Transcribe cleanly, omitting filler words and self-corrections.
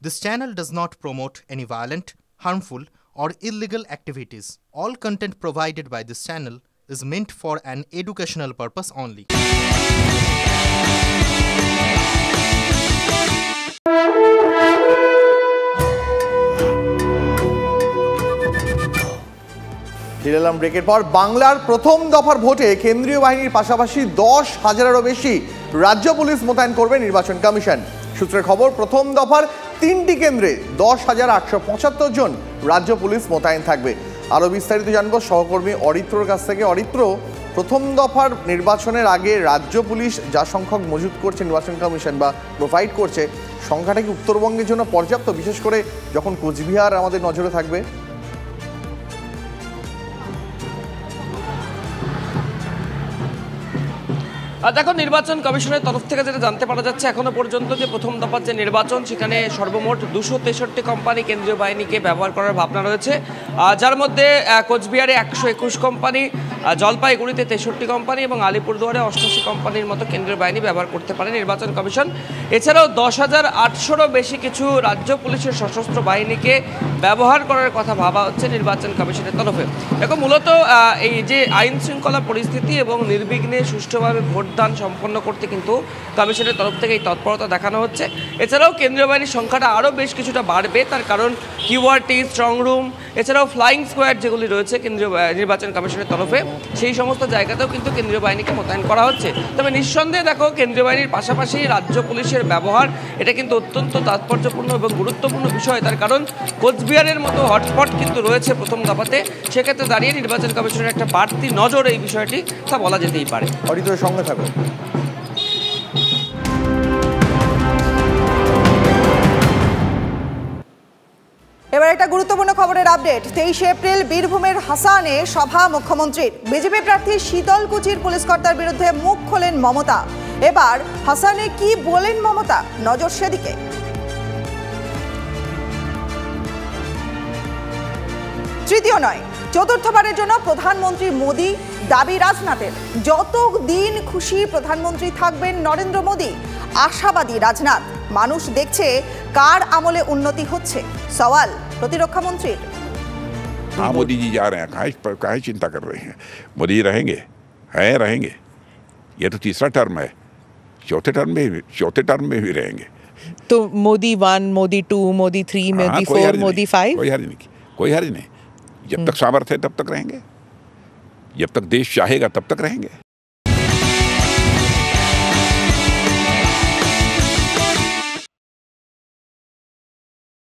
This channel does not promote any violent, harmful, or illegal activities. All content provided by this channel is meant for an educational purpose only. দিলাম ব্রেকের পর বাংলার প্রথম দফার ভোটে কেন্দ্রীয় বাহিনীর পাশাপাশি 10,000-এরও বেশি রাজ্য পুলিশ মোতায়েন করবে নির্বাচন কমিশন। সূত্রের খবর, প্রথম দফার 3টি কেন্দ্রে 10,875 জন রাজ্য পুলিশ মোতায়েন থাকবে। আরও বিস্তারিত জানবো সহকর্মী অরিত্রর কাছ থেকে। অরিত্র, প্রথম দফার নির্বাচনের আগে রাজ্য পুলিশ যা সংখ্যক মজুত করছে নির্বাচন কমিশন বা প্রোভাইড করছে, সংখ্যাটা কি উত্তরবঙ্গের জন্য পর্যাপ্ত, বিশেষ করে যখন কোচবিহার আমাদের নজরে থাকবে? দেখো, নির্বাচন কমিশনের তরফ থেকে যেটা জানতে পারা যাচ্ছে, এখনো পর্যন্ত যে প্রথম দফার যে নির্বাচন, সেখানে সর্বমোট 263 কোম্পানি কেন্দ্রীয় বাহিনীকে ব্যবহার করার ভাবনা রয়েছে, যার মধ্যে কোচবিহারে 121 কোম্পানি, জলপাইগুড়িতে 63 কোম্পানি এবং আলিপুরদুয়ারে 88 কোম্পানির মতো কেন্দ্রীয় বাহিনী ব্যবহার করতে পারে নির্বাচন কমিশন। এছাড়াও 10,800-রও বেশি কিছু রাজ্য পুলিশের সশস্ত্র বাহিনীকে ব্যবহার করার কথা ভাবা হচ্ছে নির্বাচন কমিশনের তরফে। দেখো, মূলত এই যে আইন শৃঙ্খলা পরিস্থিতি এবং নির্বিঘ্নে সুষ্ঠুভাবে ভোটদান সম্পন্ন করতে কিন্তু কমিশনের তরফ থেকে এই তৎপরতা দেখানো হচ্ছে। এছাড়াও কেন্দ্রীয় বাহিনীর সংখ্যাটা আরও বেশ কিছুটা বাড়বে, তার কারণ কিউআরটি, স্ট্রং রুম, এছাড়াও ফ্লাইং স্কোয়াড যেগুলি রয়েছে কেন্দ্রীয় নির্বাচন কমিশনের তরফে, সেই সমস্ত জায়গাতেও কিন্তু কেন্দ্রীয় বাহিনীকে মোতায়েন করা হচ্ছে। তবে নিঃসন্দেহে দেখো, কেন্দ্রীয় বাহিনীর পাশাপাশি রাজ্য পুলিশের ব্যবহার, এটা কিন্তু অত্যন্ত তাৎপর্যপূর্ণ এবং গুরুত্বপূর্ণ বিষয়। তার কারণ কোচবিহারের মতো হটস্পট কিন্তু রয়েছে প্রথম দফাতে, সেক্ষেত্রে দাঁড়িয়ে নির্বাচন কমিশনের একটা বাড়তি নজর এই বিষয়টি তা বলা যেতেই পারে। অরিত্রের সঙ্গে থাকো। এবার একটা গুরুত্বপূর্ণ খবরের আপডেট। 23 এপ্রিল বীরভূমের হাসানে সভা মুখ্যমন্ত্রীর। বিজেপি প্রার্থী শীতলকুচির পুলিশ কর্তার বিরুদ্ধে মুখ খোলেন মমতা। এবার হাসানে কি বলেন মমতা, নজর সেদিকে। তৃতীয় নয়, চতুর্থবারের জন্য প্রধানমন্ত্রী মোদী, দাবি রাজনাথের। যত দিন খুশি প্রধানমন্ত্রী থাকবেন নরেন্দ্র মোদী, আশাবাদী রাজনাথ। মানুষ দেখছে কার আমলে উন্নতি হচ্ছে, সওয়াল প্রতিরক্ষা মন্ত্রীর। हाँ, मोदी जी जा रहे हैं, काहे चिंता कर रहे हैं? मोदी रहेंगे। ये तो तीसरा टर्म है, चौथे टर्म में भी रहेंगे। तो मोदी 1, मोदी 2, मोदी 3, मोदी 4, मोदी 5, कोई हर्ज नहीं। जब तक सामर्थ्य है तब तक रहेंगे, जब तक देश चाहेगा तब तक रहेंगे।